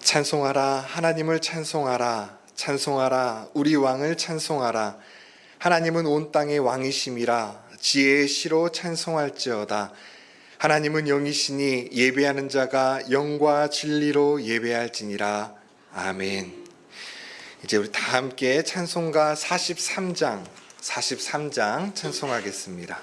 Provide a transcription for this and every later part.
찬송하라, 하나님을 찬송하라. 찬송하라, 우리 왕을 찬송하라. 하나님은 온 땅의 왕이심이라. 지혜의 시로 찬송할지어다. 하나님은 영이시니 예배하는 자가 영과 진리로 예배할지니라. 아멘. 이제 우리 다 함께 찬송가 43장 찬송하겠습니다.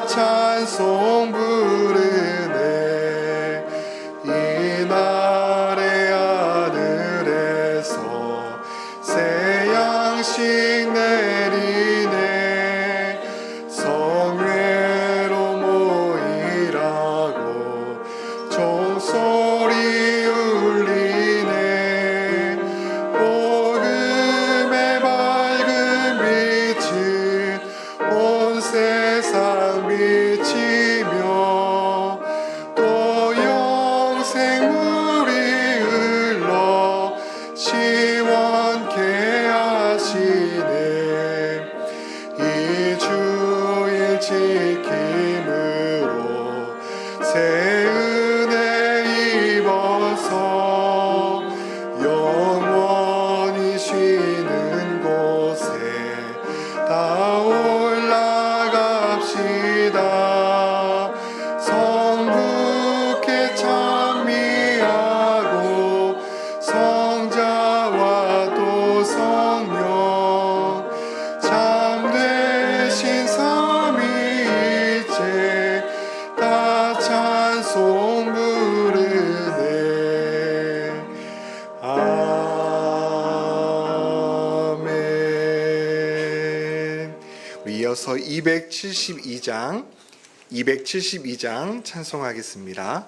찬송 부르네. 이날의 하늘에서 새 양식 내리네. 성회로 모이라고 종소리 울리네. 복음의 밝은 빛은 온 세상 비치며 또 영생물이 흘러 시원케 하시네. 이 주일 지킴으로 새 은혜 입어서 영원히 쉬는 곳에 다 올라갑시다. 성부께 찬미하고 성자와 또 성령 참되신 삼위일체 다 찬송 부르네. 아멘. 이어서 272장 찬송하겠습니다.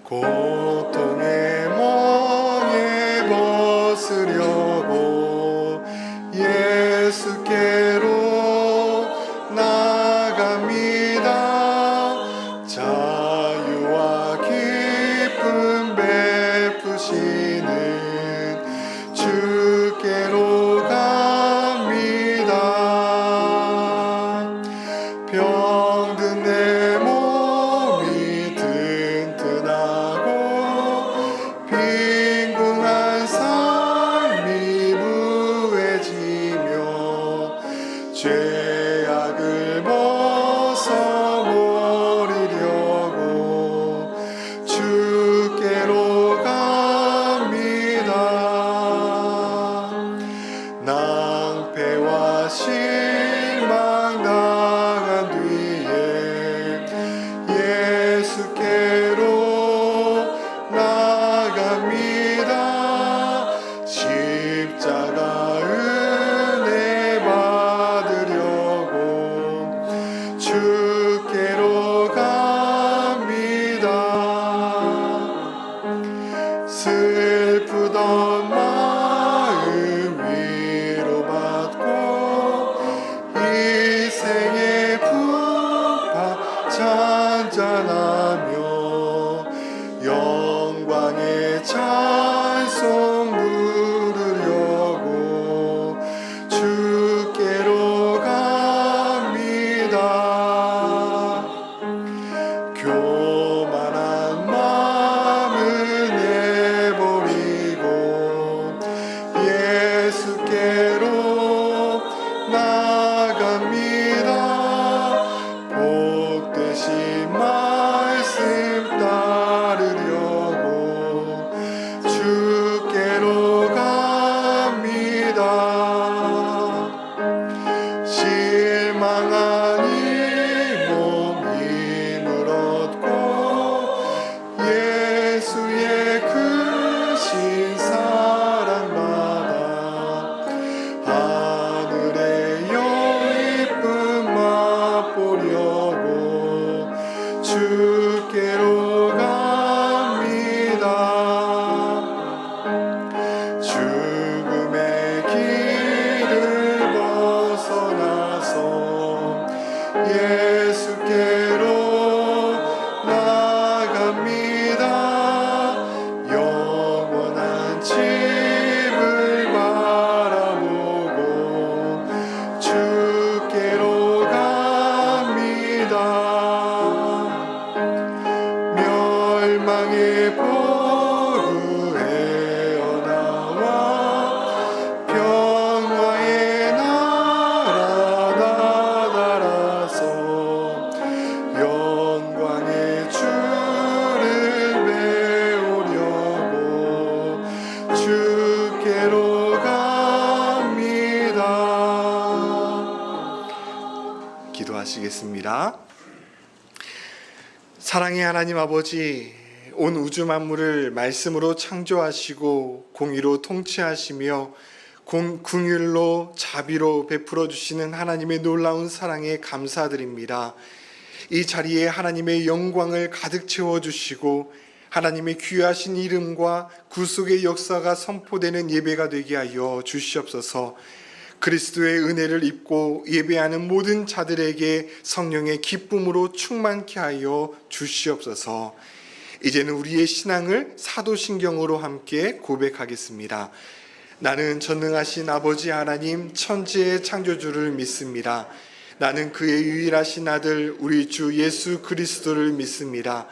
고통의 멍에 벗으려고 예수께로 나갑니다. 자유와 기쁨 베푸시는 주께로 갑니다. 병든 내 몸이 튼튼하고 빈궁한 삶이 무해지며 죄악을 벗어버리려고 주께로 갑니다. 낭패와 실망 당한 뒤에 예수께로 나갑니다. 십자가 은혜 받으려고 주께로 갑니다. 슬프던 마음 위로받고 이 생의 풍파 잔잔하며 영광의 찬송 부르려고 주께로 갑니다. 교만한 마음을 내버리고 주께로 갑니다. 기도하시겠습니다. 사랑의 하나님 아버지, 온 우주 만물을 말씀으로 창조하시고 공의로 통치하시며 궁율로 자비로 베풀어 주시는 하나님의 놀라운 사랑에 감사드립니다. 이 자리에 하나님의 영광을 가득 채워주시고 하나님의 귀하신 이름과 구속의 역사가 선포되는 예배가 되게 하여 주시옵소서. 그리스도의 은혜를 입고 예배하는 모든 자들에게 성령의 기쁨으로 충만케 하여 주시옵소서. 이제는 우리의 신앙을 사도신경으로 함께 고백하겠습니다. 나는 전능하신 아버지 하나님 천지의 창조주를 믿습니다. 나는 그의 유일하신 아들 우리 주 예수 그리스도를 믿습니다.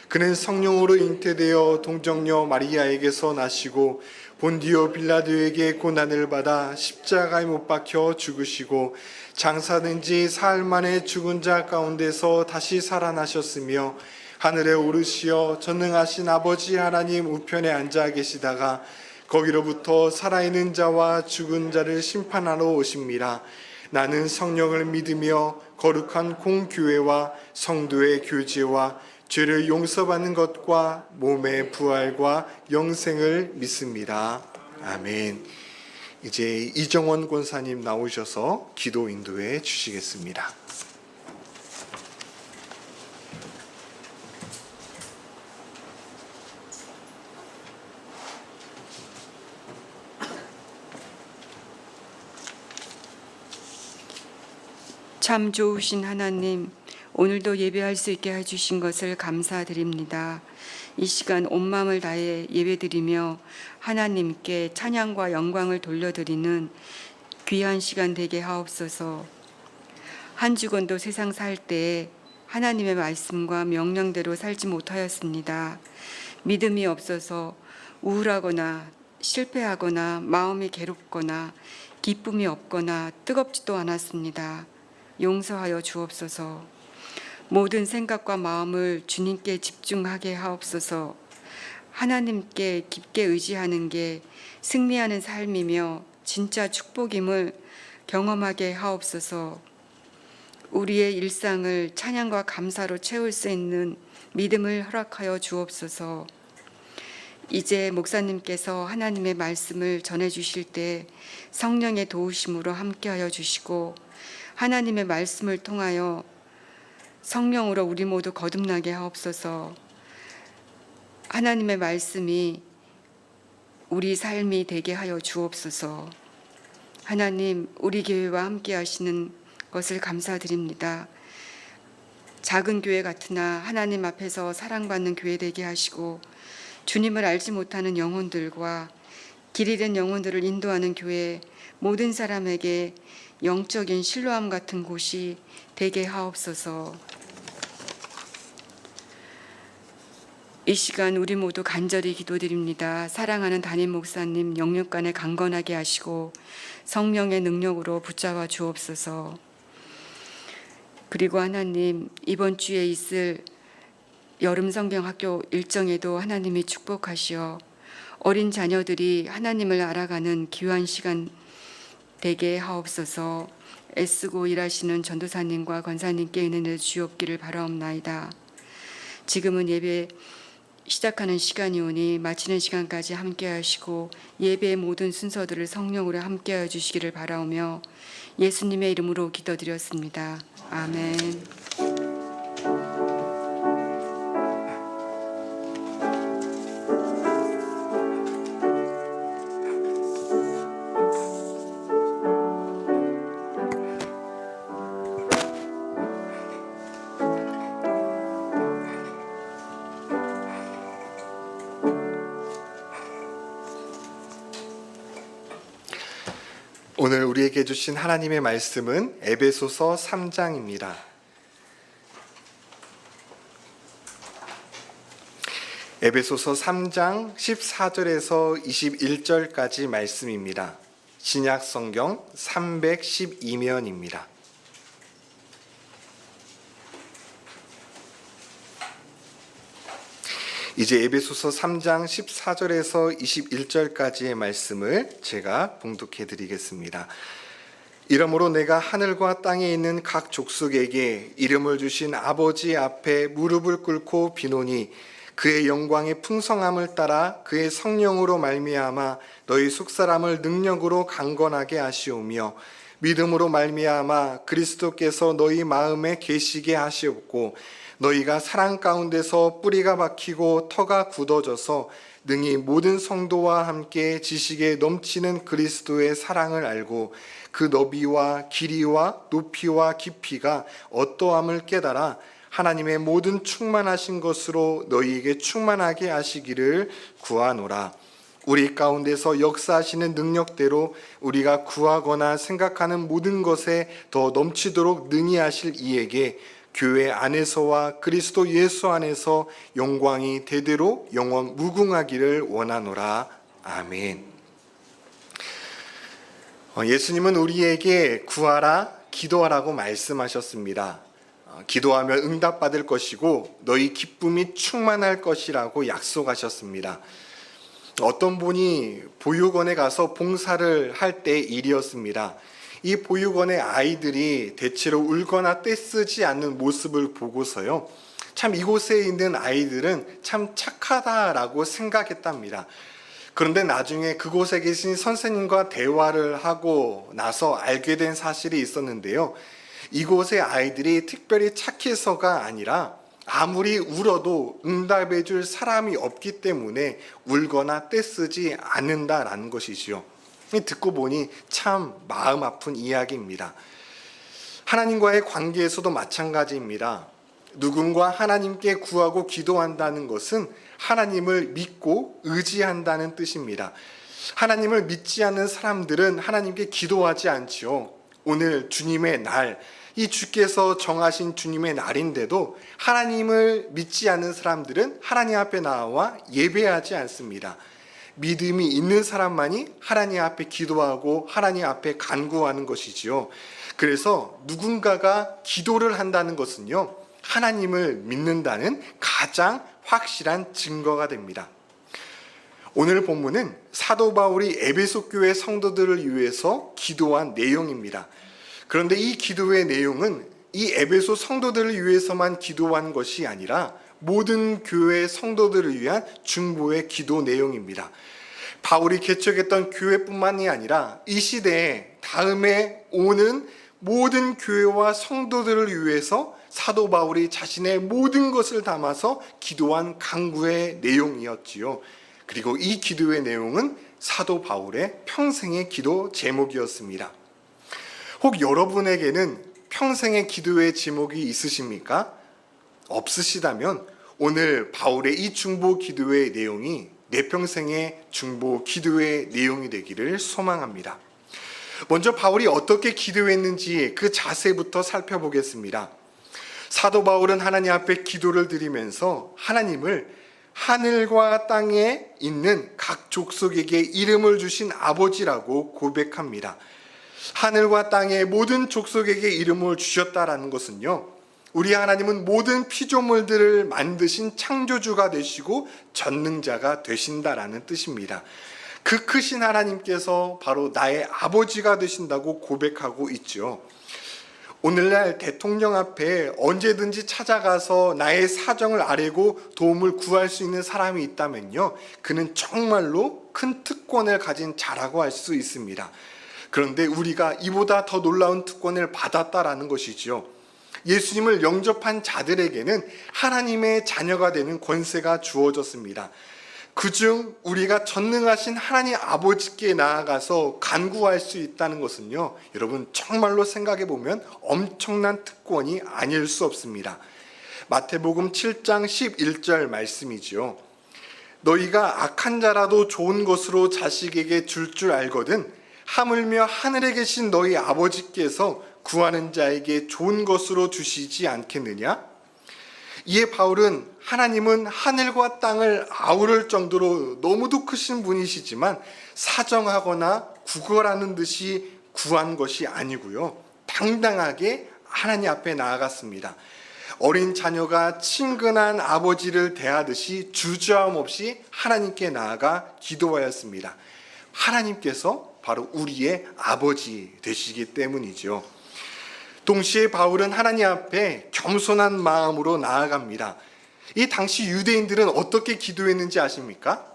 그는 성령으로 잉태되어 동정녀 마리아에게서 나시고 본디오 빌라도에게 고난을 받아 십자가에 못 박혀 죽으시고 장사된 지 사흘 만에 죽은 자 가운데서 다시 살아나셨으며 하늘에 오르시어 전능하신 아버지 하나님 우편에 앉아 계시다가 거기로부터 살아있는 자와 죽은 자를 심판하러 오십니다. 나는 성령을 믿으며 거룩한 공교회와 성도의 교제와 죄를 용서받는 것과 몸의 부활과 영생을 믿습니다. 아멘. 이제 이정원 권사님 나오셔서 기도 인도해 주시겠습니다. 참 좋으신 하나님, 오늘도 예배할 수 있게 해주신 것을 감사드립니다. 이 시간 온 마음을 다해 예배드리며 하나님께 찬양과 영광을 돌려드리는 귀한 시간 되게 하옵소서. 한 주간도 세상 살 때에 하나님의 말씀과 명령대로 살지 못하였습니다. 믿음이 없어서 우울하거나 실패하거나 마음이 괴롭거나 기쁨이 없거나 뜨겁지도 않았습니다. 용서하여 주옵소서. 모든 생각과 마음을 주님께 집중하게 하옵소서. 하나님께 깊게 의지하는 게 승리하는 삶이며 진짜 축복임을 경험하게 하옵소서. 우리의 일상을 찬양과 감사로 채울 수 있는 믿음을 허락하여 주옵소서. 이제 목사님께서 하나님의 말씀을 전해 주실 때 성령의 도우심으로 함께하여 주시고 하나님의 말씀을 통하여 성령으로 우리 모두 거듭나게 하옵소서. 하나님의 말씀이 우리 삶이 되게 하여 주옵소서. 하나님, 우리 교회와 함께 하시는 것을 감사드립니다. 작은 교회 같으나 하나님 앞에서 사랑받는 교회 되게 하시고 주님을 알지 못하는 영혼들과 길 잃은 영혼들을 인도하는 교회 모든 사람에게 영적인 신뢰함 같은 곳이 되게 하옵소서. 이 시간 우리 모두 간절히 기도드립니다. 사랑하는 담임 목사님 영육간에 강건하게 하시고 성령의 능력으로 붙잡아 주옵소서. 그리고 하나님, 이번 주에 있을 여름 성경학교 일정에도 하나님이 축복하시어 어린 자녀들이 하나님을 알아가는 귀한 시간 되게 하옵소서. 애쓰고 일하시는 전도사님과 권사님께 은혜를 주옵기를 바라옵나이다. 지금은 예배 시작하는 시간이오니 마치는 시간까지 함께 하시고 예배의 모든 순서들을 성령으로 함께 하여 주시기를 바라오며 예수님의 이름으로 기도드렸습니다. 아멘. 오늘 우리에게 주신 하나님의 말씀은 에베소서 3장입니다. 에베소서 3장 14절에서 21절까지 말씀입니다. 신약 성경 312면입니다. 이제 에베소서 3장 14절에서 21절까지의 말씀을 제가 봉독해 드리겠습니다. 이러므로 내가 하늘과 땅에 있는 각 족속에게 이름을 주신 아버지 앞에 무릎을 꿇고 비노니 그의 영광의 풍성함을 따라 그의 성령으로 말미암아 너희 속사람을 능력으로 강건하게 하시오며 믿음으로 말미암아 그리스도께서 너희 마음에 계시게 하시옵고 너희가 사랑 가운데서 뿌리가 박히고 터가 굳어져서 능히 모든 성도와 함께 지식에 넘치는 그리스도의 사랑을 알고 그 너비와 길이와 높이와 깊이가 어떠함을 깨달아 하나님의 모든 충만하신 것으로 너희에게 충만하게 하시기를 구하노라. 우리 가운데서 역사하시는 능력대로 우리가 구하거나 생각하는 모든 것에 더 넘치도록 능히 하실 이에게 교회 안에서와 그리스도 예수 안에서 영광이 대대로 영원 무궁하기를 원하노라. 아멘. 예수님은 우리에게 구하라, 기도하라고 말씀하셨습니다. 기도하면 응답받을 것이고 너희 기쁨이 충만할 것이라고 약속하셨습니다. 어떤 분이 보육원에 가서 봉사를 할 때 일이었습니다. 이 보육원의 아이들이 대체로 울거나 떼쓰지 않는 모습을 보고서요, 참 이곳에 있는 아이들은 참 착하다라고 생각했답니다. 그런데 나중에 그곳에 계신 선생님과 대화를 하고 나서 알게 된 사실이 있었는데요. 이곳의 아이들이 특별히 착해서가 아니라 아무리 울어도 응답해 줄 사람이 없기 때문에 울거나 떼쓰지 않는다라는 것이지요. 듣고 보니 참 마음 아픈 이야기입니다. 하나님과의 관계에서도 마찬가지입니다. 누군가 하나님께 구하고 기도한다는 것은 하나님을 믿고 의지한다는 뜻입니다. 하나님을 믿지 않는 사람들은 하나님께 기도하지 않지요. 오늘 주님의 날, 이 주께서 정하신 주님의 날인데도 하나님을 믿지 않는 사람들은 하나님 앞에 나와 예배하지 않습니다. 믿음이 있는 사람만이 하나님 앞에 기도하고 하나님 앞에 간구하는 것이지요. 그래서 누군가가 기도를 한다는 것은요, 하나님을 믿는다는 가장 확실한 증거가 됩니다. 오늘 본문은 사도 바울이 에베소 교회 성도들을 위해서 기도한 내용입니다. 그런데 이 기도의 내용은 이 에베소 성도들을 위해서만 기도한 것이 아니라 모든 교회 성도들을 위한 중보의 기도 내용입니다. 바울이 개척했던 교회뿐만이 아니라 이 시대에 다음에 오는 모든 교회와 성도들을 위해서 사도 바울이 자신의 모든 것을 담아서 기도한 간구의 내용이었지요. 그리고 이 기도의 내용은 사도 바울의 평생의 기도 제목이었습니다. 혹 여러분에게는 평생의 기도의 제목이 있으십니까? 없으시다면 오늘 바울의 이 중보 기도의 내용이 내 평생의 중보 기도의 내용이 되기를 소망합니다. 먼저 바울이 어떻게 기도했는지 그 자세부터 살펴보겠습니다. 사도 바울은 하나님 앞에 기도를 드리면서 하나님을 하늘과 땅에 있는 각 족속에게 이름을 주신 아버지라고 고백합니다. 하늘과 땅의 모든 족속에게 이름을 주셨다라는 것은요, 우리 하나님은 모든 피조물들을 만드신 창조주가 되시고 전능자가 되신다라는 뜻입니다. 그 크신 하나님께서 바로 나의 아버지가 되신다고 고백하고 있죠. 오늘날 대통령 앞에 언제든지 찾아가서 나의 사정을 아뢰고 도움을 구할 수 있는 사람이 있다면요, 그는 정말로 큰 특권을 가진 자라고 할 수 있습니다. 그런데 우리가 이보다 더 놀라운 특권을 받았다라는 것이지요. 예수님을 영접한 자들에게는 하나님의 자녀가 되는 권세가 주어졌습니다. 그중 우리가 전능하신 하나님 아버지께 나아가서 간구할 수 있다는 것은요, 여러분 정말로 생각해 보면 엄청난 특권이 아닐 수 없습니다. 마태복음 7장 11절 말씀이지요. 너희가 악한 자라도 좋은 것으로 자식에게 줄 알거든 하물며 하늘에 계신 너희 아버지께서 구하는 자에게 좋은 것으로 주시지 않겠느냐? 이에 바울은 하나님은 하늘과 땅을 아우를 정도로 너무도 크신 분이시지만 사정하거나 구걸하는 듯이 구한 것이 아니고요, 당당하게 하나님 앞에 나아갔습니다. 어린 자녀가 친근한 아버지를 대하듯이 주저함 없이 하나님께 나아가 기도하였습니다. 하나님께서 바로 우리의 아버지 되시기 때문이죠. 동시에 바울은 하나님 앞에 겸손한 마음으로 나아갑니다. 이 당시 유대인들은 어떻게 기도했는지 아십니까?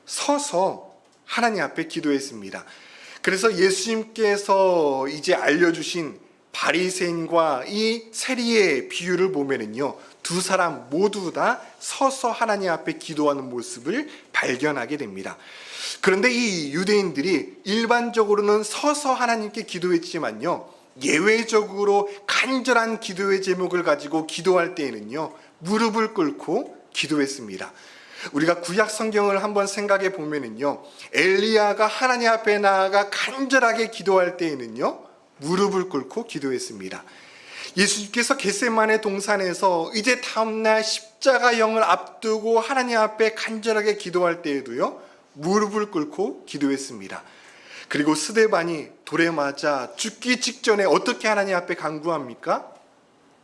서서 하나님 앞에 기도했습니다. 그래서 예수님께서 이제 알려주신 바리새인과 이 세리의 비유를 보면은요, 두 사람 모두 다 서서 하나님 앞에 기도하는 모습을 발견하게 됩니다. 그런데 이 유대인들이 일반적으로는 서서 하나님께 기도했지만요, 예외적으로 간절한 기도의 제목을 가지고 기도할 때에는요, 무릎을 꿇고 기도했습니다. 우리가 구약 성경을 한번 생각해 보면은요, 엘리야가 하나님 앞에 나아가 간절하게 기도할 때에는요, 무릎을 꿇고 기도했습니다. 예수님께서 겟세마네 동산에서 이제 다음날 십자가형을 앞두고 하나님 앞에 간절하게 기도할 때에도요, 무릎을 꿇고 기도했습니다. 그리고 스데반이 돌에 맞아 죽기 직전에 어떻게 하나님 앞에 간구합니까?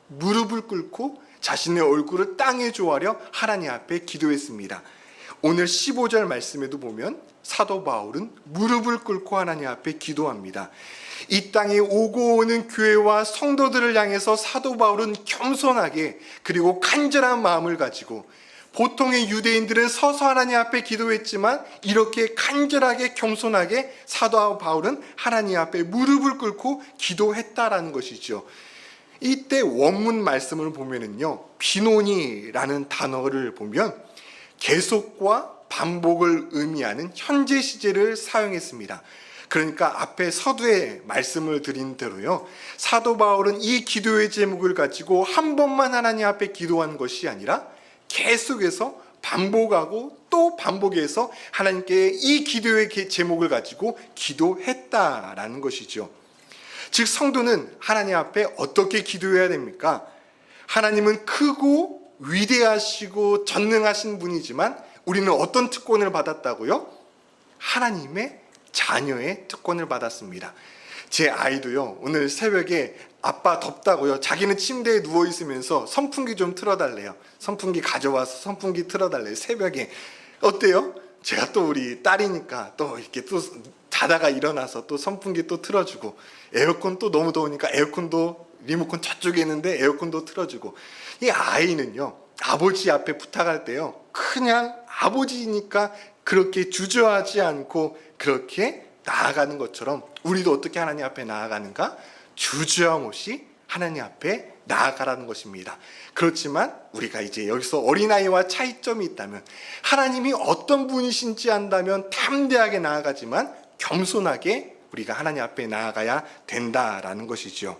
무릎을 꿇고 자신의 얼굴을 땅에 조아려 하나님 앞에 기도했습니다. 오늘 15절 말씀에도 보면 사도 바울은 무릎을 꿇고 하나님 앞에 기도합니다. 이 땅에 오고 오는 교회와 성도들을 향해서 사도 바울은 겸손하게 그리고 간절한 마음을 가지고, 보통의 유대인들은 서서 하나님 앞에 기도했지만 이렇게 간절하게 겸손하게 사도 바울은 하나님 앞에 무릎을 꿇고 기도했다라는 것이죠. 이때 원문 말씀을 보면은요, 비노니라는 단어를 보면 계속과 반복을 의미하는 현재 시제를 사용했습니다. 그러니까 앞에 서두에 말씀을 드린 대로요, 사도 바울은 이 기도의 제목을 가지고 한 번만 하나님 앞에 기도한 것이 아니라 계속해서 반복하고 또 반복해서 하나님께 이 기도의 제목을 가지고 기도했다라는 것이죠. 즉 성도는 하나님 앞에 어떻게 기도해야 됩니까? 하나님은 크고 위대하시고 전능하신 분이지만 우리는 어떤 특권을 받았다고요? 하나님의 자녀의 특권을 받았습니다. 제 아이도요, 오늘 새벽에 아빠 덥다고요, 자기는 침대에 누워있으면서 선풍기 좀 틀어달래요. 선풍기 가져와서 선풍기 틀어달래요, 새벽에. 어때요? 제가 또 우리 딸이니까 또 이렇게 또 자다가 일어나서 또 선풍기 또 틀어주고, 에어컨 또 너무 더우니까 에어컨도 리모컨 저쪽에 있는데 에어컨도 틀어주고. 이 아이는요, 아버지 앞에 부탁할 때요, 그냥 아버지니까 그렇게 주저하지 않고 그렇게 나아가는 것처럼 우리도 어떻게 하나님 앞에 나아가는가? 주저함 없이 하나님 앞에 나아가라는 것입니다. 그렇지만 우리가 이제 여기서 어린아이와 차이점이 있다면, 하나님이 어떤 분이신지 안다면 담대하게 나아가지만 겸손하게 우리가 하나님 앞에 나아가야 된다라는 것이죠.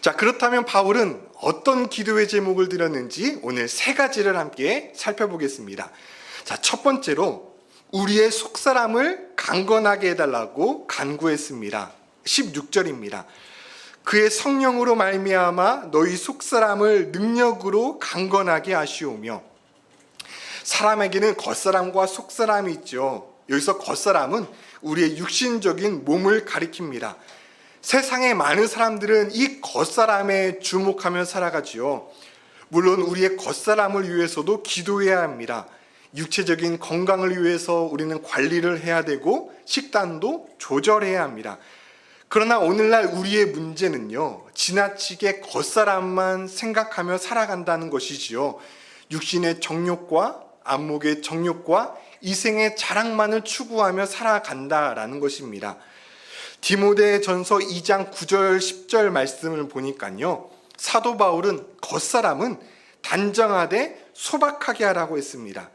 자, 그렇다면 바울은 어떤 기도의 제목을 드렸는지 오늘 세 가지를 함께 살펴보겠습니다. 자, 첫 번째로 우리의 속사람을 강건하게 해달라고 간구했습니다. 16절입니다. 그의 성령으로 말미암아 너희 속사람을 능력으로 강건하게 하시오며. 사람에게는 겉사람과 속사람이 있죠. 여기서 겉사람은 우리의 육신적인 몸을 가리킵니다. 세상의 많은 사람들은 이 겉사람에 주목하며 살아가지요. 물론 우리의 겉사람을 위해서도 기도해야 합니다. 육체적인 건강을 위해서 우리는 관리를 해야 되고 식단도 조절해야 합니다. 그러나 오늘날 우리의 문제는요, 지나치게 겉사람만 생각하며 살아간다는 것이지요. 육신의 정욕과 안목의 정욕과 이생의 자랑만을 추구하며 살아간다라는 것입니다. 디모데전서 2장 9절 10절 말씀을 보니까요, 사도 바울은 겉사람은 단정하되 소박하게 하라고 했습니다.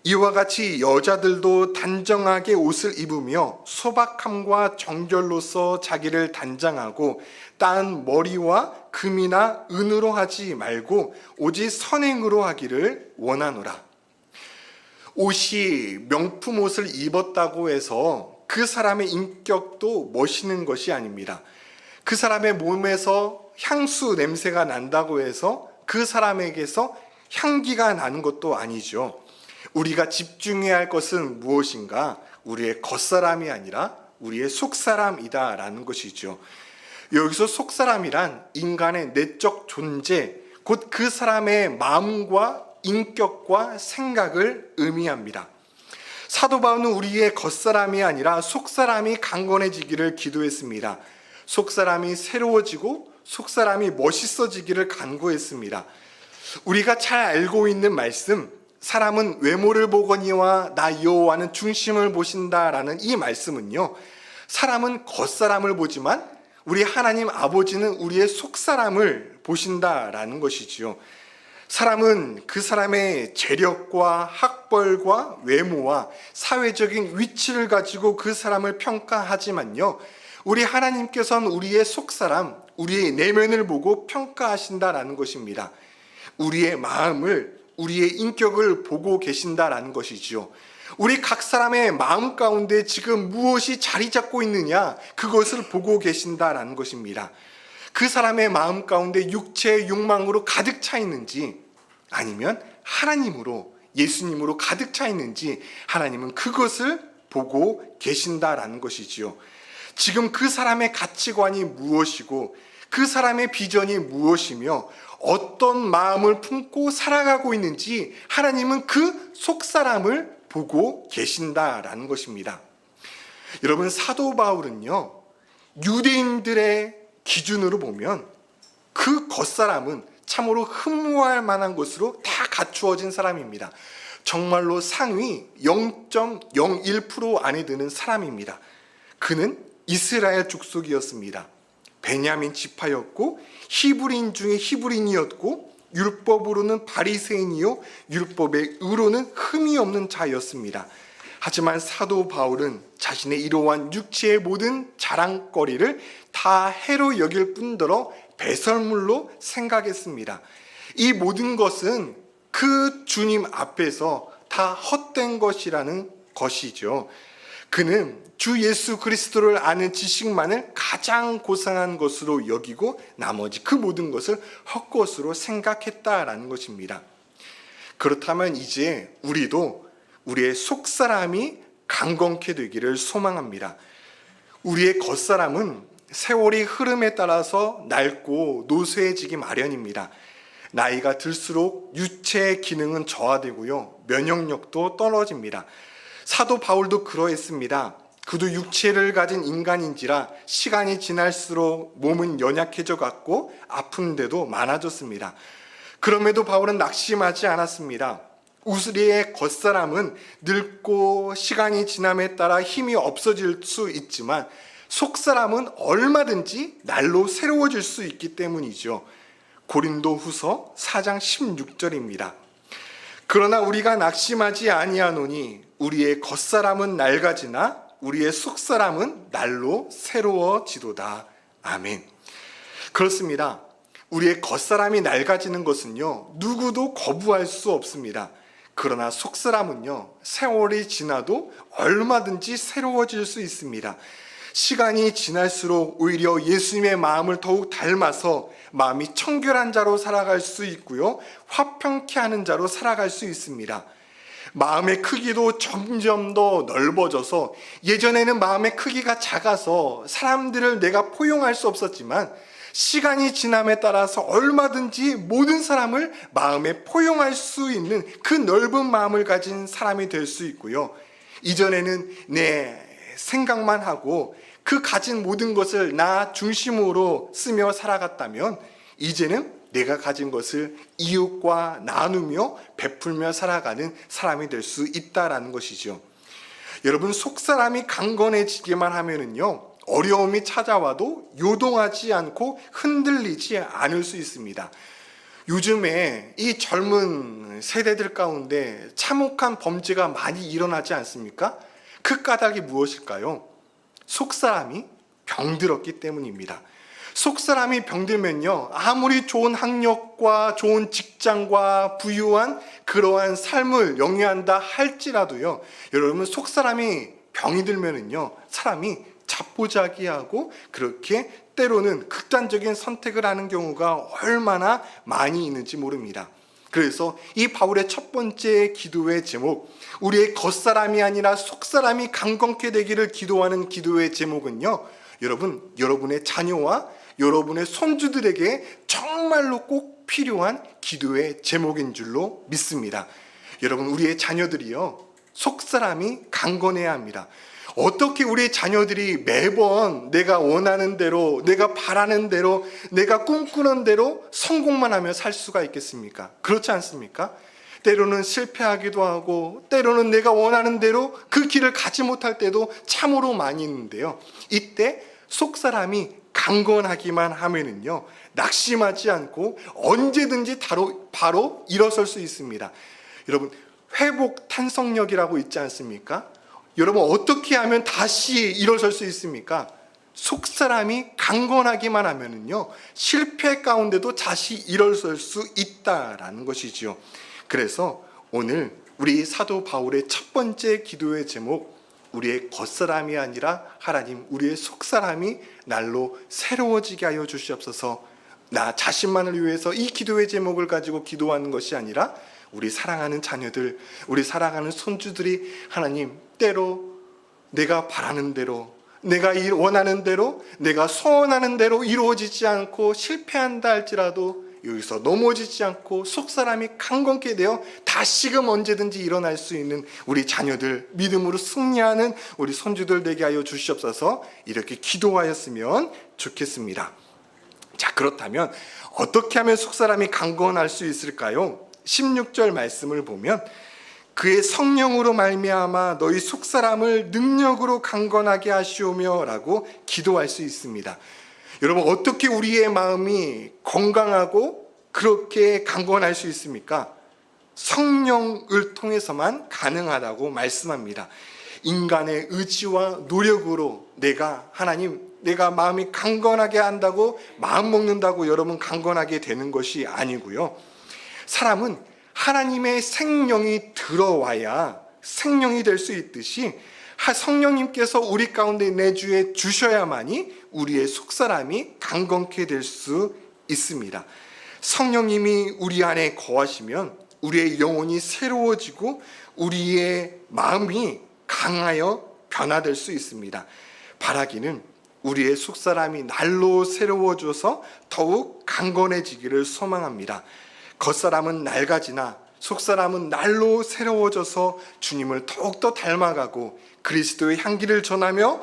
이와 같이 여자들도 단정하게 옷을 입으며 소박함과 정결로서 자기를 단장하고 딴 머리와 금이나 은으로 하지 말고 오직 선행으로 하기를 원하노라. 옷이 명품 옷을 입었다고 해서 그 사람의 인격도 멋있는 것이 아닙니다. 그 사람의 몸에서 향수 냄새가 난다고 해서 그 사람에게서 향기가 나는 것도 아니죠. 우리가 집중해야 할 것은 무엇인가? 우리의 겉사람이 아니라 우리의 속사람이다라는 것이죠. 여기서 속사람이란 인간의 내적 존재, 곧 그 사람의 마음과 인격과 생각을 의미합니다. 사도 바울은 우리의 겉사람이 아니라 속사람이 강건해지기를 기도했습니다. 속사람이 새로워지고 속사람이 멋있어지기를 간구했습니다. 우리가 잘 알고 있는 말씀, 사람은 외모를 보거니와 나 여호와는 중심을 보신다라는 이 말씀은요, 사람은 겉사람을 보지만 우리 하나님 아버지는 우리의 속사람을 보신다라는 것이지요. 사람은 그 사람의 재력과 학벌과 외모와 사회적인 위치를 가지고 그 사람을 평가하지만요, 우리 하나님께서는 우리의 속사람, 우리의 내면을 보고 평가하신다라는 것입니다. 우리의 마음을, 우리의 인격을 보고 계신다라는 것이지요. 우리 각 사람의 마음 가운데 지금 무엇이 자리 잡고 있느냐, 그것을 보고 계신다라는 것입니다. 그 사람의 마음 가운데 육체의 욕망으로 가득 차 있는지, 아니면 하나님으로, 예수님으로 가득 차 있는지 하나님은 그것을 보고 계신다라는 것이지요. 지금 그 사람의 가치관이 무엇이고 그 사람의 비전이 무엇이며 어떤 마음을 품고 살아가고 있는지 하나님은 그 속사람을 보고 계신다라는 것입니다. 여러분, 사도 바울은요, 유대인들의 기준으로 보면 그 겉사람은 참으로 흠모할 만한 것으로 다 갖추어진 사람입니다. 정말로 상위 0.01% 안에 드는 사람입니다. 그는 이스라엘 족속이었습니다. 베냐민 지파였고 히브리인 중에 히브리인이었고 율법으로는 바리새인이요 율법의 의로는 흠이 없는 자였습니다. 하지만 사도 바울은 자신의 이러한 육체의 모든 자랑거리를 다 해로 여길 뿐더러 배설물로 생각했습니다. 이 모든 것은 그 주님 앞에서 다 헛된 것이라는 것이죠. 그는 주 예수 그리스도를 아는 지식만을 가장 고상한 것으로 여기고 나머지 그 모든 것을 헛것으로 생각했다라는 것입니다. 그렇다면 이제 우리도 우리의 속사람이 강건케 되기를 소망합니다. 우리의 겉사람은 세월이 흐름에 따라서 낡고 노쇠해지기 마련입니다. 나이가 들수록 유체의 기능은 저하되고요, 면역력도 떨어집니다. 사도 바울도 그러했습니다. 그도 육체를 가진 인간인지라 시간이 지날수록 몸은 연약해져 갔고 아픈 데도 많아졌습니다. 그럼에도 바울은 낙심하지 않았습니다. 우리의 겉사람은 늙고 시간이 지남에 따라 힘이 없어질 수 있지만 속사람은 얼마든지 날로 새로워질 수 있기 때문이죠. 고린도후서 4장 16절입니다. 그러나 우리가 낙심하지 아니하노니 우리의 겉사람은 낡아지나 우리의 속사람은 날로 새로워지도다. 아멘. 그렇습니다. 우리의 겉사람이 낡아지는 것은요, 누구도 거부할 수 없습니다. 그러나 속사람은요, 세월이 지나도 얼마든지 새로워질 수 있습니다. 시간이 지날수록 오히려 예수님의 마음을 더욱 닮아서 마음이 청결한 자로 살아갈 수 있고요, 화평케 하는 자로 살아갈 수 있습니다. 마음의 크기도 점점 더 넓어져서 예전에는 마음의 크기가 작아서 사람들을 내가 포용할 수 없었지만 시간이 지남에 따라서 얼마든지 모든 사람을 마음에 포용할 수 있는 그 넓은 마음을 가진 사람이 될 수 있고요. 이전에는 내 생각만 하고 그 가진 모든 것을 나 중심으로 쓰며 살아갔다면 이제는 내가 가진 것을 이웃과 나누며 베풀며 살아가는 사람이 될 수 있다라는 것이죠. 여러분, 속사람이 강건해지기만 하면은요, 어려움이 찾아와도 요동하지 않고 흔들리지 않을 수 있습니다. 요즘에 이 젊은 세대들 가운데 참혹한 범죄가 많이 일어나지 않습니까? 그 까닭이 무엇일까요? 속사람이 병들었기 때문입니다. 속사람이 병들면요, 아무리 좋은 학력과 좋은 직장과 부유한 그러한 삶을 영위한다 할지라도요, 여러분, 속사람이 병이 들면은요, 사람이 자포자기하고 그렇게 때로는 극단적인 선택을 하는 경우가 얼마나 많이 있는지 모릅니다. 그래서 이 바울의 첫 번째 기도의 제목, 우리의 겉사람이 아니라 속사람이 강건케 되기를 기도하는 기도의 제목은요, 여러분, 여러분의 자녀와 여러분의 손주들에게 정말로 꼭 필요한 기도의 제목인 줄로 믿습니다. 여러분, 우리의 자녀들이요, 속사람이 강건해야 합니다. 어떻게 우리 자녀들이 매번 내가 원하는 대로, 내가 바라는 대로, 내가 꿈꾸는 대로 성공만 하며 살 수가 있겠습니까? 그렇지 않습니까? 때로는 실패하기도 하고, 때로는 내가 원하는 대로 그 길을 가지 못할 때도 참으로 많이 있는데요. 이때 속사람이 강건하기만 하면은요, 낙심하지 않고 언제든지 바로 일어설 수 있습니다. 여러분, 회복 탄성력이라고 있지 않습니까? 여러분, 어떻게 하면 다시 일어설 수 있습니까? 속사람이 강건하기만 하면은요, 실패 가운데도 다시 일어설 수 있다라는 것이지요. 그래서 오늘 우리 사도 바울의 첫 번째 기도의 제목, 우리의 겉사람이 아니라 하나님, 우리의 속사람이 날로 새로워지게 하여 주시옵소서. 나 자신만을 위해서 이 기도의 제목을 가지고 기도하는 것이 아니라 우리 사랑하는 자녀들, 우리 사랑하는 손주들이 하나님, 때로 내가 바라는 대로, 내가 원하는 대로, 내가 소원하는 대로 이루어지지 않고 실패한다 할지라도 여기서 넘어지지 않고 속사람이 강건케 되어 다시금 언제든지 일어날 수 있는 우리 자녀들, 믿음으로 승리하는 우리 손주들 되게 하여 주시옵소서. 이렇게 기도하였으면 좋겠습니다. 자, 그렇다면 어떻게 하면 속사람이 강건할 수 있을까요? 16절 말씀을 보면 그의 성령으로 말미암아 너희 속사람을 능력으로 강건하게 하시오며 라고 기도할 수 있습니다. 여러분, 어떻게 우리의 마음이 건강하고 그렇게 강건할 수 있습니까? 성령을 통해서만 가능하다고 말씀합니다. 인간의 의지와 노력으로 내가 하나님, 내가 마음이 강건하게 한다고 마음 먹는다고 여러분 강건하게 되는 것이 아니고요. 사람은 하나님의 생명이 들어와야 생명이 될 수 있듯이 성령님께서 우리 가운데 내주해 주셔야만이 우리의 속사람이 강건케 될 수 있습니다. 성령님이 우리 안에 거하시면 우리의 영혼이 새로워지고 우리의 마음이 강하여 변화될 수 있습니다. 바라기는 우리의 속사람이 날로 새로워져서 더욱 강건해지기를 소망합니다. 겉사람은 낡아지나 속사람은 날로 새로워져서 주님을 더욱더 닮아가고 그리스도의 향기를 전하며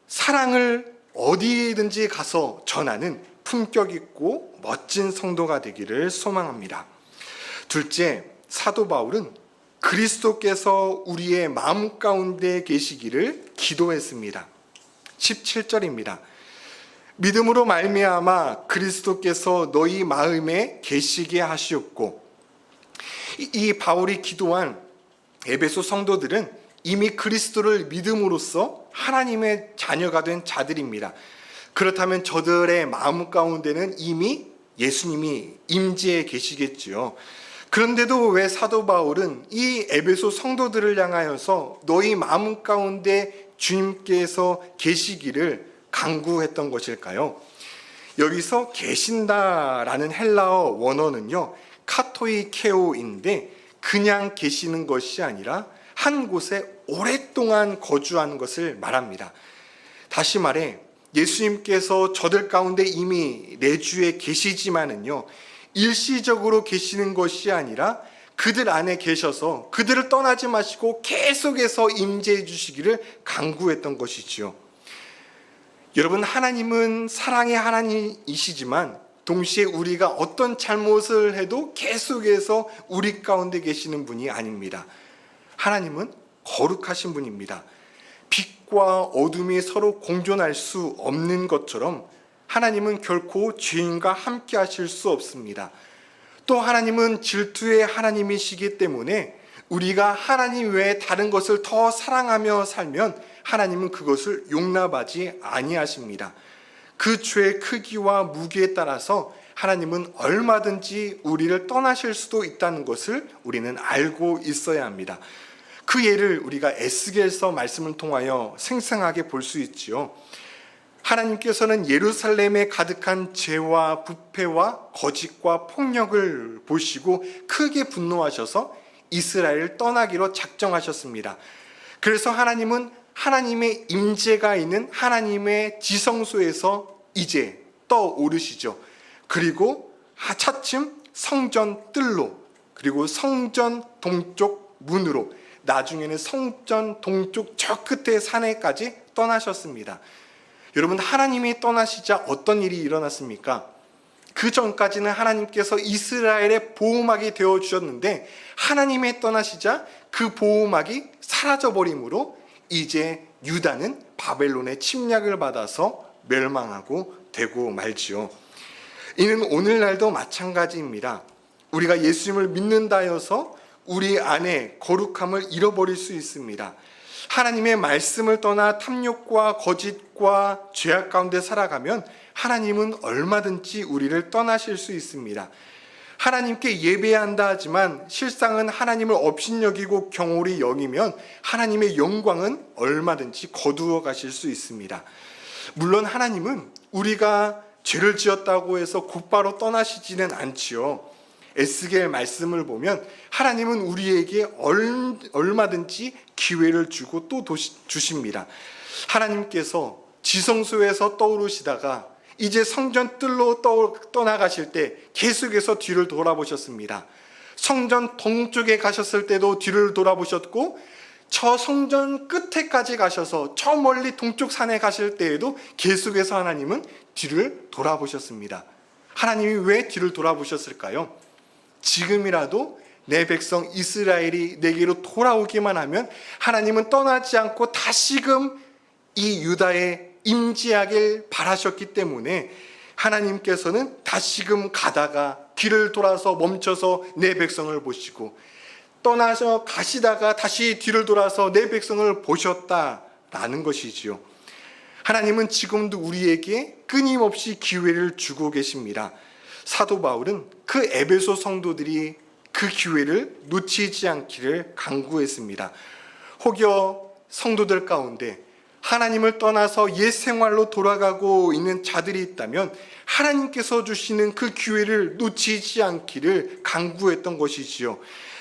사랑을 어디든지 가서 전하는 품격 있고 멋진 성도가 되기를 소망합니다. 둘째, 사도 바울은 그리스도께서 우리의 마음 가운데 계시기를 기도했습니다. 17절입니다. 믿음으로 말미암아 그리스도께서 너희 마음에 계시게 하시옵고, 이 바울이 기도한 에베소 성도들은 이미 그리스도를 믿음으로써 하나님의 자녀가 된 자들입니다. 그렇다면 저들의 마음 가운데는 이미 예수님이 임재해 계시겠지요. 그런데도 왜 사도 바울은 이 에베소 성도들을 향하여서 너희 마음 가운데 주님께서 계시기를 간구했던 것일까요? 여기서 계신다라는 헬라어 원어는요, 카토이케오인데 그냥 계시는 것이 아니라 한 곳에 오랫동안 거주하는 것을 말합니다. 다시 말해 예수님께서 저들 가운데 이미 내주에 계시지만은요, 일시적으로 계시는 것이 아니라 그들 안에 계셔서 그들을 떠나지 마시고 계속해서 임재해 주시기를 간구했던 것이지요. 여러분, 하나님은 사랑의 하나님이시지만 동시에 우리가 어떤 잘못을 해도 계속해서 우리 가운데 계시는 분이 아닙니다. 하나님은 거룩하신 분입니다. 빛과 어둠이 서로 공존할 수 없는 것처럼 하나님은 결코 죄인과 함께 하실 수 없습니다. 또 하나님은 질투의 하나님이시기 때문에 우리가 하나님 외에 다른 것을 더 사랑하며 살면 하나님은 그것을 용납하지 아니하십니다. 그 죄의 크기와 무게에 따라서 하나님은 얼마든지 우리를 떠나실 수도 있다는 것을 우리는 알고 있어야 합니다. 그 예를 우리가 에스겔서 말씀을 통하여 생생하게 볼 수 있지요. 하나님께서는 예루살렘에 가득한 죄와 부패와 거짓과 폭력을 보시고 크게 분노하셔서 이스라엘을 떠나기로 작정하셨습니다. 그래서 하나님은 하나님의 임재가 있는 하나님의 지성소에서 이제 떠오르시죠. 그리고 차츰 성전 뜰로, 그리고 성전 동쪽 문으로, 나중에는 성전 동쪽 저 끝에 산에까지 떠나셨습니다. 여러분, 하나님이 떠나시자 어떤 일이 일어났습니까? 그 전까지는 하나님께서 이스라엘의 보호막이 되어주셨는데 하나님이 떠나시자 그 보호막이 사라져버림으로 이제 유다는 바벨론의 침략을 받아서 멸망하고 되고 말지요. 이는 오늘날도 마찬가지입니다. 우리가 예수님을 믿는다 해서 우리 안에 거룩함을 잃어버릴 수 있습니다. 하나님의 말씀을 떠나 탐욕과 거짓과 죄악 가운데 살아가면 하나님은 얼마든지 우리를 떠나실 수 있습니다. 하나님께 예배한다 하지만 실상은 하나님을 업신여기고 경홀히 여기면 하나님의 영광은 얼마든지 거두어 가실 수 있습니다. 물론 하나님은 우리가 죄를 지었다고 해서 곧바로 떠나시지는 않지요. 에스겔 말씀을 보면 하나님은 우리에게 얼마든지 기회를 주고 또 주십니다. 하나님께서 지성소에서 떠오르시다가 이제 성전 뜰로 떠나가실 때 계속해서 뒤를 돌아보셨습니다. 성전 동쪽에 가셨을 때도 뒤를 돌아보셨고, 저 성전 끝에까지 가셔서 저 멀리 동쪽 산에 가실 때에도 계속해서 하나님은 뒤를 돌아보셨습니다. 하나님이 왜 뒤를 돌아보셨을까요? 지금이라도 내 백성 이스라엘이 내게로 돌아오기만 하면 하나님은 떠나지 않고 다시금 이 유다에 임재하길 바라셨기 때문에 하나님께서는 다시금 가다가 뒤를 돌아서 멈춰서 내 백성을 보시고, 떠나서 가시다가 다시 뒤를 돌아서 내 백성을 보셨다라는 것이지요. 하나님은 지금도 우리에게 끊임없이 기회를 주고 계십니다. 사도 바울은 그 에베소 성도들이 그 기회를 놓치지 않기를 간구했습니다. 혹여 성도들 가운데 하나님을 떠나서 옛 생활로 돌아가고 있는 자들이 있다면 하나님께서 주시는 그 기회를 놓치지 않기를 간구했던 것이지요.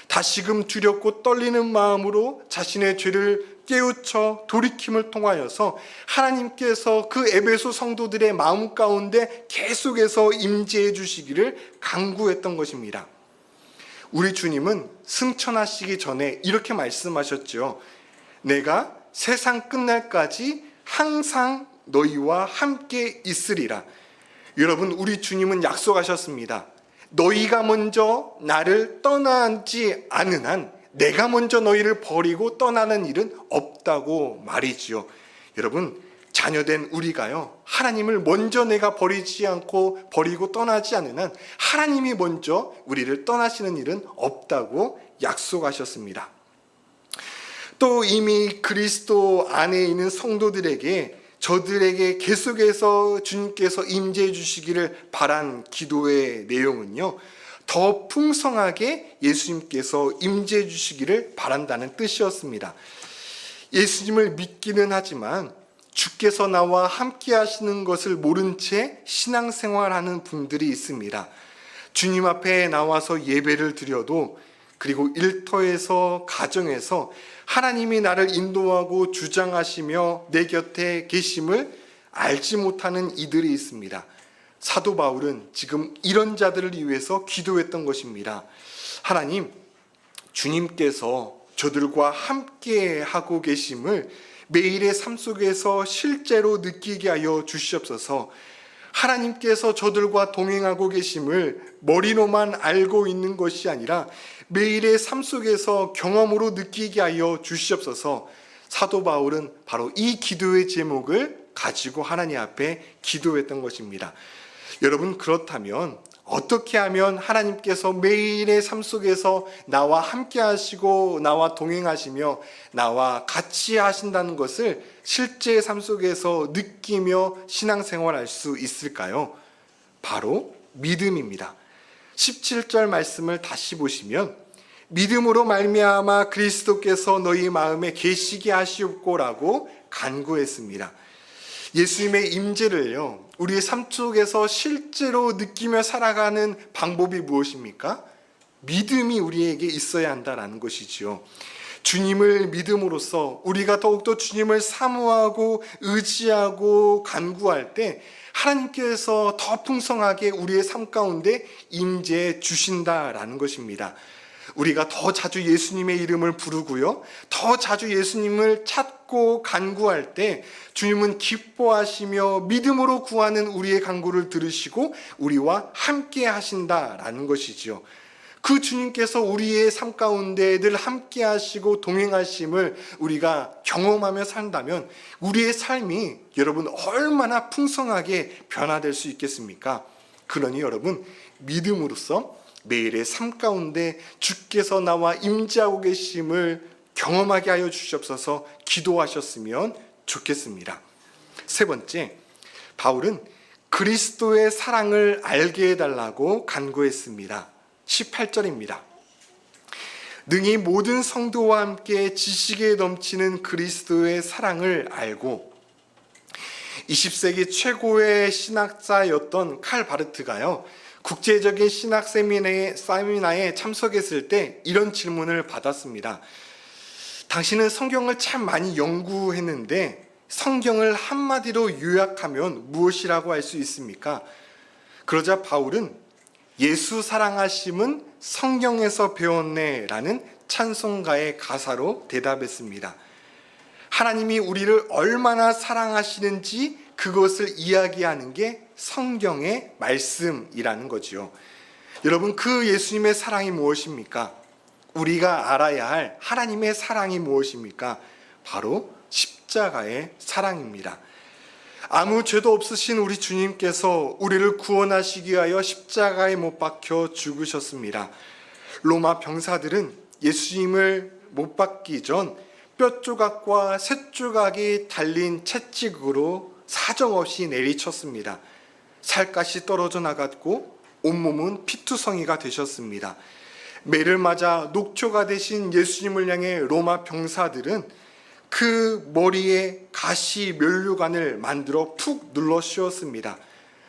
다시금 두렵고 떨리는 마음으로 자신의 죄를 깨우쳐 돌이킴을 통하여서 하나님께서 그 에베소 성도들의 마음 가운데 계속해서 임재해 주시기를 간구했던 것입니다. 우리 주님은 승천하시기 전에 이렇게 말씀하셨죠. 내가 세상 끝날까지 항상 너희와 함께 있으리라. 여러분, 우리 주님은 약속하셨습니다. 너희가 먼저 나를 떠나지 않은 한 내가 먼저 너희를 버리고 떠나는 일은 없다고 말이지요. 여러분, 자녀된 우리가요, 하나님을 먼저 내가 버리지 않고 버리고 떠나지 않는 한 하나님이 먼저 우리를 떠나시는 일은 없다고 약속하셨습니다. 또 이미 그리스도 안에 있는 성도들에게, 저들에게 계속해서 주님께서 임재해 주시기를 바란 기도의 내용은요, 더 풍성하게 예수님께서 임재해 주시기를 바란다는 뜻이었습니다. 예수님을 믿기는 하지만 주께서 나와 함께 하시는 것을 모른 채 신앙생활하는 분들이 있습니다. 주님 앞에 나와서 예배를 드려도, 그리고 일터에서, 가정에서 하나님이 나를 인도하고 주장하시며 내 곁에 계심을 알지 못하는 이들이 있습니다. 사도 바울은 지금 이런 자들을 위해서 기도했던 것입니다. 하나님, 주님께서 저들과 함께 하고 계심을 매일의 삶 속에서 실제로 느끼게 하여 주시옵소서. 하나님께서 저들과 동행하고 계심을 머리로만 알고 있는 것이 아니라 매일의 삶 속에서 경험으로 느끼게 하여 주시옵소서. 사도 바울은 바로 이 기도의 제목을 가지고 하나님 앞에 기도했던 것입니다. 여러분, 그렇다면 어떻게 하면 하나님께서 매일의 삶 속에서 나와 함께 하시고 나와 동행하시며 나와 같이 하신다는 것을 실제 삶 속에서 느끼며 신앙생활할 수 있을까요? 바로 믿음입니다. 17절 말씀을 다시 보시면, 믿음으로 말미암아 그리스도께서 너희 마음에 계시게 하시옵고라고 간구했습니다. 예수님의 임재를요, 우리의 삶 속에서 실제로 느끼며 살아가는 방법이 무엇입니까? 믿음이 우리에게 있어야 한다는 것이지요. 주님을 믿음으로써 우리가 더욱더 주님을 사모하고 의지하고 간구할 때 하나님께서 더 풍성하게 우리의 삶 가운데 임재해 주신다라는 것입니다. 우리가 더 자주 예수님의 이름을 부르고요, 더 자주 예수님을 찾고 간구할 때 주님은 기뻐하시며 믿음으로 구하는 우리의 간구를 들으시고 우리와 함께 하신다라는 것이죠. 그 주님께서 우리의 삶 가운데 늘 함께 하시고 동행하심을 우리가 경험하며 산다면 우리의 삶이 여러분 얼마나 풍성하게 변화될 수 있겠습니까? 그러니 여러분, 믿음으로써 매일의 삶 가운데 주께서 나와 임재하고 계심을 경험하게 하여 주시옵소서 기도하셨으면 좋겠습니다. 세 번째, 바울은 그리스도의 사랑을 알게 해달라고 간구했습니다. 18절입니다. 능히 모든 성도와 함께 지식에 넘치는 그리스도의 사랑을 알고, 20세기 최고의 신학자였던 칼 바르트가요, 국제적인 신학 세미나에 참석했을 때 이런 질문을 받았습니다. 당신은 성경을 참 많이 연구했는데 성경을 한마디로 요약하면 무엇이라고 할 수 있습니까? 그러자 바울은 예수 사랑하심은 성경에서 배웠네 라는 찬송가의 가사로 대답했습니다. 하나님이 우리를 얼마나 사랑하시는지 그것을 이야기하는 게 성경의 말씀이라는 거지요. 여러분, 그 예수님의 사랑이 무엇입니까? 우리가 알아야 할 하나님의 사랑이 무엇입니까? 바로 십자가의 사랑입니다. 아무 죄도 없으신 우리 주님께서 우리를 구원하시기 위하여 십자가에 못 박혀 죽으셨습니다. 로마 병사들은 예수님을 못 박기 전 뼈 조각과 새 조각이 달린 채찍으로 사정없이 내리쳤습니다. 살갗이 떨어져 나갔고 온몸은 피투성이가 되셨습니다. 매를 맞아 녹초가 되신 예수님을 향해 로마 병사들은 그 머리에 가시 면류관을 만들어 푹 눌러 씌웠습니다.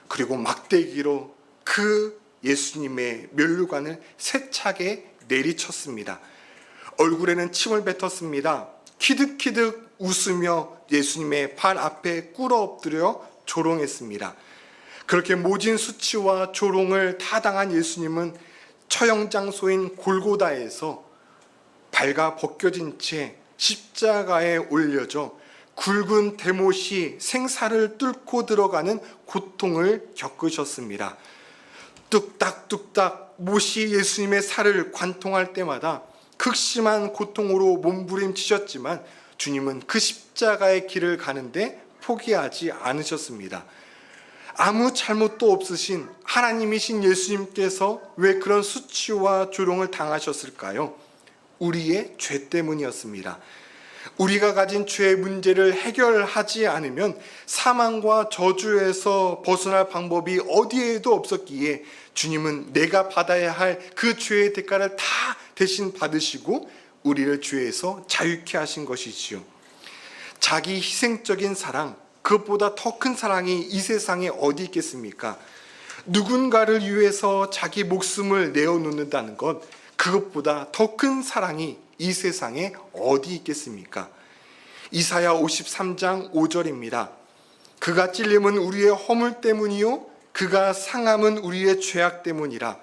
그리고 막대기로 그 예수님의 면류관을 세차게 내리쳤습니다. 얼굴에는 침을 뱉었습니다. 키득키득 웃으며 예수님의 발 앞에 꿇어 엎드려 조롱했습니다. 그렇게 모진 수치와 조롱을 다 당한 예수님은 처형장소인 골고다에서 발가 벗겨진 채 십자가에 올려져 굵은 대못이 생사를 뚫고 들어가는 고통을 겪으셨습니다. 뚝딱뚝딱 못이 예수님의 살을 관통할 때마다 극심한 고통으로 몸부림치셨지만 주님은 그 십자가의 길을 가는데 포기하지 않으셨습니다. 아무 잘못도 없으신 하나님이신 예수님께서 왜 그런 수치와 조롱을 당하셨을까요? 우리의 죄 때문이었습니다. 우리가 가진 죄의 문제를 해결하지 않으면 사망과 저주에서 벗어날 방법이 어디에도 없었기에 주님은 내가 받아야 할 그 죄의 대가를 다 대신 받으시고 우리를 죄에서 자유케 하신 것이지요. 자기 희생적인 사랑, 그것보다 더 큰 사랑이 이 세상에 어디 있겠습니까? 누군가를 위해서 자기 목숨을 내어놓는다는 것, 그것보다 더 큰 사랑이 이 세상에 어디 있겠습니까? 이사야 53장 5절입니다. 그가 찔림은 우리의 허물 때문이요 그가 상함은 우리의 죄악 때문이라.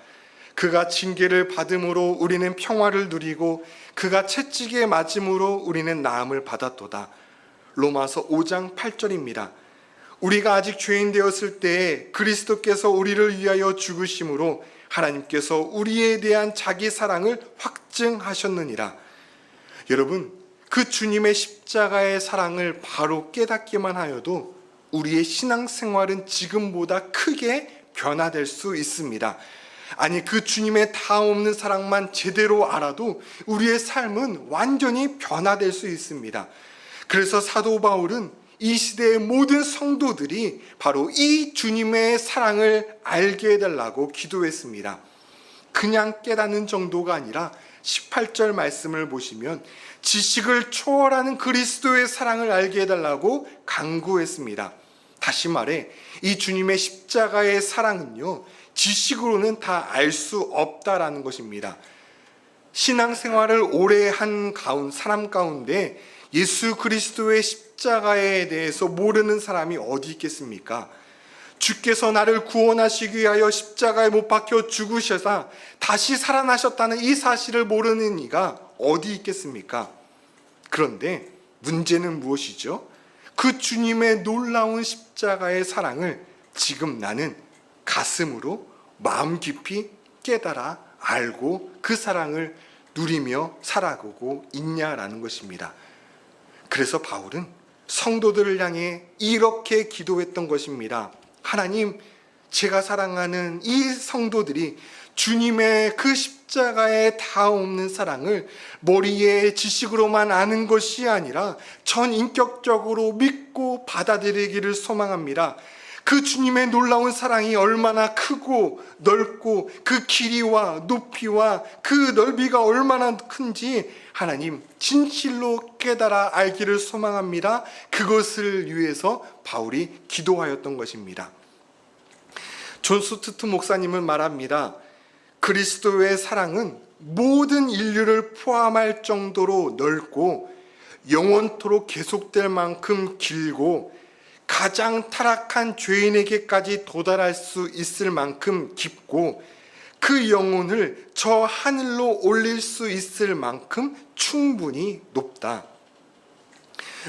그가 징계를 받음으로 우리는 평화를 누리고 그가 채찍에 맞음으로 우리는 나음을 받았도다. 로마서 5장 8절입니다. 우리가 아직 죄인 되었을 때에 그리스도께서 우리를 위하여 죽으심으로 하나님께서 우리에 대한 자기 사랑을 확증하셨느니라. 여러분, 그 주님의 십자가의 사랑을 바로 깨닫기만 하여도 우리의 신앙생활은 지금보다 크게 변화될 수 있습니다. 아니, 그 주님의 다없는 사랑만 제대로 알아도 우리의 삶은 완전히 변화될 수 있습니다. 그래서 사도 바울은 이 시대의 모든 성도들이 바로 이 주님의 사랑을 알게 해달라고 기도했습니다. 그냥 깨닫는 정도가 아니라 18절 말씀을 보시면 지식을 초월하는 그리스도의 사랑을 알게 해달라고 간구했습니다. 다시 말해 이 주님의 십자가의 사랑은요, 지식으로는 다 알 수 없다라는 것입니다. 신앙생활을 오래 한 사람 가운데 예수 그리스도의 십자가에 대해서 모르는 사람이 어디 있겠습니까? 주께서 나를 구원하시기 위하여 십자가에 못 박혀 죽으셔서 다시 살아나셨다는 이 사실을 모르는 이가 어디 있겠습니까? 그런데 문제는 무엇이죠? 그 주님의 놀라운 십자가의 사랑을 지금 나는 가슴으로 마음 깊이 깨달아 알고 그 사랑을 누리며 살아가고 있냐라는 것입니다. 그래서 바울은 성도들을 향해 이렇게 기도했던 것입니다. 하나님, 제가 사랑하는 이 성도들이 주님의 그 십자가에 다없는 사랑을 머리의 지식으로만 아는 것이 아니라 전 인격적으로 믿고 받아들이기를 소망합니다. 그 주님의 놀라운 사랑이 얼마나 크고 넓고 그 길이와 높이와 그 넓이가 얼마나 큰지 하나님 진실로 깨달아 알기를 소망합니다. 그것을 위해서 바울이 기도하였던 것입니다. 존 스투트 목사님은 말합니다. 그리스도의 사랑은 모든 인류를 포함할 정도로 넓고 영원토록 계속될 만큼 길고 가장 타락한 죄인에게까지 도달할 수 있을 만큼 깊고 그 영혼을 저 하늘로 올릴 수 있을 만큼 충분히 높다.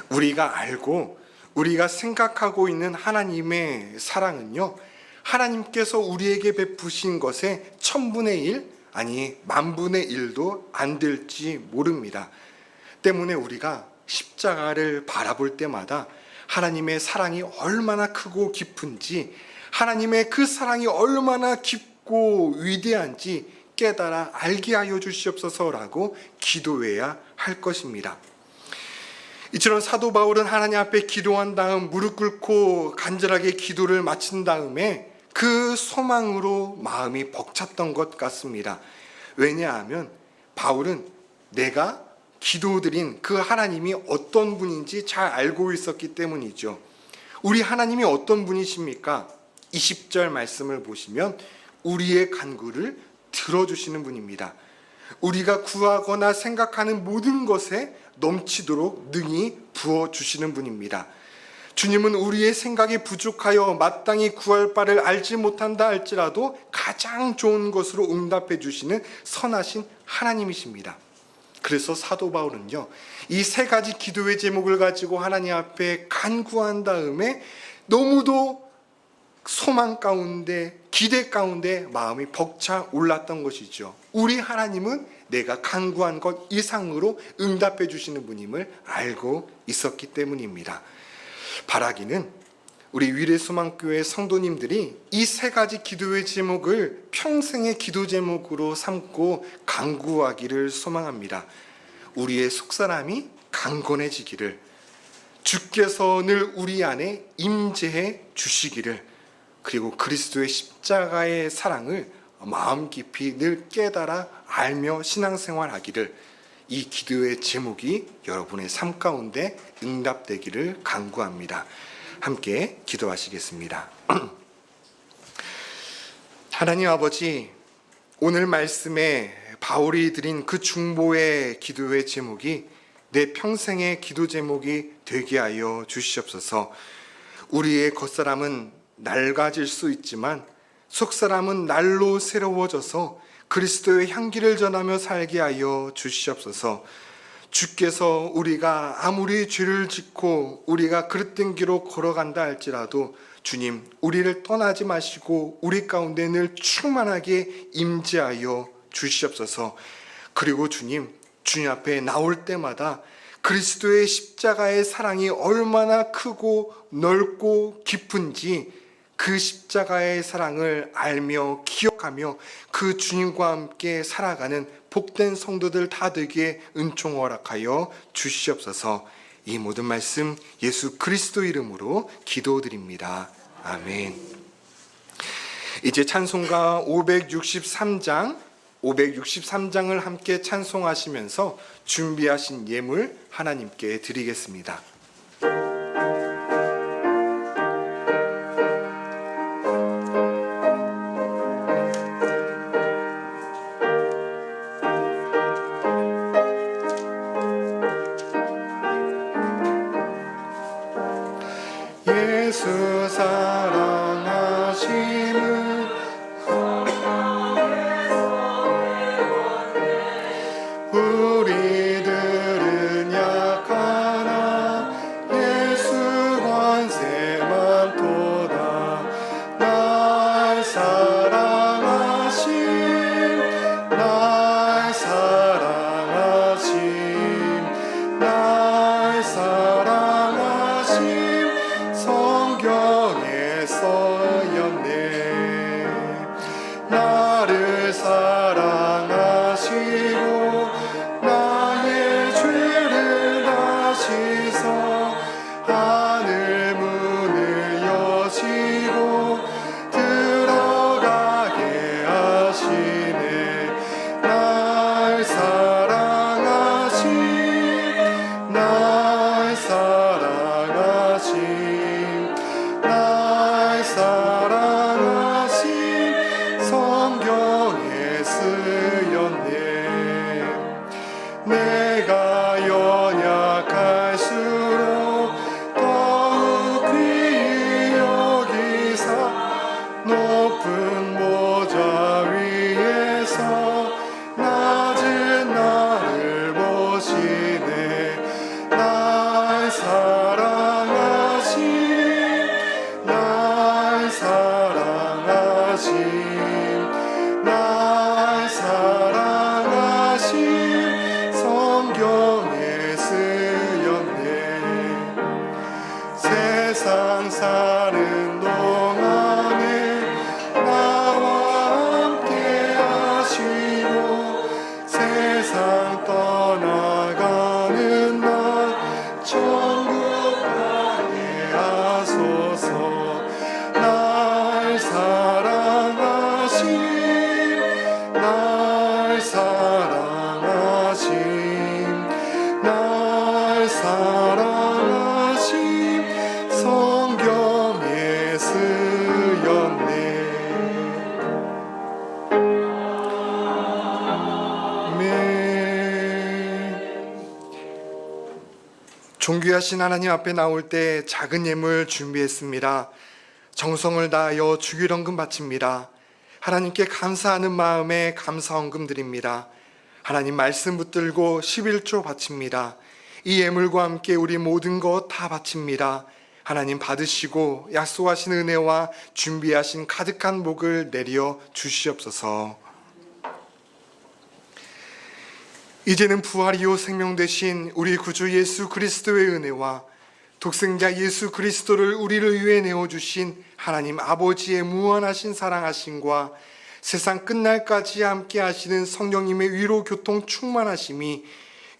우리가 알고 우리가 생각하고 있는 하나님의 사랑은요, 하나님께서 우리에게 베푸신 것의 1000분의 1 아니 10,000분의 1도 안 될지 모릅니다. 때문에 우리가 십자가를 바라볼 때마다 하나님의 사랑이 얼마나 크고 깊은지, 하나님의 그 사랑이 얼마나 깊고 위대한지 깨달아 알게 하여 주시옵소서라고 기도해야 할 것입니다. 이처럼 사도 바울은 하나님 앞에 기도한 다음 무릎 꿇고 간절하게 기도를 마친 다음에 그 소망으로 마음이 벅찼던 것 같습니다. 왜냐하면 바울은 내가 기도드린 그 하나님이 어떤 분인지 잘 알고 있었기 때문이죠. 우리 하나님이 어떤 분이십니까? 20절 말씀을 보시면 우리의 간구를 들어주시는 분입니다. 우리가 구하거나 생각하는 모든 것에 넘치도록 능히 부어주시는 분입니다. 주님은 우리의 생각이 부족하여 마땅히 구할 바를 알지 못한다 할지라도 가장 좋은 것으로 응답해 주시는 선하신 하나님이십니다. 그래서 사도 바울은요, 이 3가지 기도의 제목을 가지고 하나님 앞에 간구한 다음에 너무도 소망 가운데, 기대 가운데 마음이 벅차 올랐던 것이죠. 우리 하나님은 내가 간구한 것 이상으로 응답해 주시는 분임을 알고 있었기 때문입니다. 바라기는 우리 위례소망교회 성도님들이 이 3가지 기도의 제목을 평생의 기도 제목으로 삼고 간구하기를 소망합니다. 우리의 속사람이 강건해지기를, 주께서 늘 우리 안에 임재해 주시기를, 그리고 그리스도의 십자가의 사랑을 마음 깊이 늘 깨달아 알며 신앙생활하기를, 이 기도의 제목이 여러분의 삶 가운데 응답되기를 간구합니다. 함께 기도하시겠습니다. 하나님 아버지, 오늘 말씀에 바울이 드린 그 중보의 기도의 제목이 내 평생의 기도 제목이 되게 하여 주시옵소서. 우리의 겉사람은 낡아질 수 있지만 속사람은 날로 새로워져서 그리스도의 향기를 전하며 살게 하여 주시옵소서. 주께서 우리가 아무리 죄를 짓고 우리가 그릇된 길로 걸어간다 할지라도 주님, 우리를 떠나지 마시고 우리 가운데 늘 충만하게 임재하여 주시옵소서. 그리고 주님 앞에 나올 때마다 그리스도의 십자가의 사랑이 얼마나 크고 넓고 깊은지 그 십자가의 사랑을 알며 기억하며 그 주님과 함께 살아가는 복된 성도들 다 되게 은총 허락하여 주시옵소서. 이 모든 말씀 예수 그리스도 이름으로 기도드립니다. 아멘. 이제 찬송가 563장을 함께 찬송하시면서 준비하신 예물 하나님께 드리겠습니다. 예수 사랑하는 하심은 우리들은 약하나 예수 관세만 도다. 날 사랑하심 날 사랑하심 날 사랑하심 성경에 써였네. 나를 사랑하시고 나의 죄를 다시서 하늘 문을 여시고 들어가게 하시네. 날 사랑하심 날 사랑하심 날 사랑하심 성경에 쓰였네. 내가 연약할수록 더욱 귀히 여기사 높은 보좌 위에서 낮은 나를 보시네. 날 사랑하심 날 사랑하심 날 사랑하심 성경에 쓰였네. 세상 사는 동안에 나와 함께 하시고 세상 떠나가는 날 천국 가게 하소서. 날 사랑하심 날 사랑하심 날 사랑하심 성경에 쓰였네. 존귀하신 하나님 앞에 나올 때 작은 예물 준비했습니다. 정성을 다하여 주일헌금 바칩니다. 하나님께 감사하는 마음에 감사헌금 드립니다. 하나님 말씀 붙들고 11조 바칩니다. 이 예물과 함께 우리 모든 것 다 바칩니다. 하나님 받으시고 약속하신 은혜와 준비하신 가득한 복을 내려 주시옵소서. 이제는 부활이요 생명 되신 우리 구주 예수 그리스도의 은혜와 독생자 예수 그리스도를 우리를 위해 내어주신 하나님 아버지의 무한하신 사랑하심과 세상 끝날까지 함께 하시는 성령님의 위로 교통 충만하심이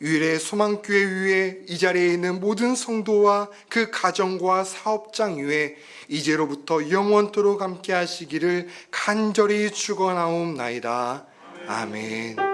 유일의 소망교회 위에 이 자리에 있는 모든 성도와 그 가정과 사업장 위에 이제로부터 영원토록 함께 하시기를 간절히 축원하옵나이다. 아멘.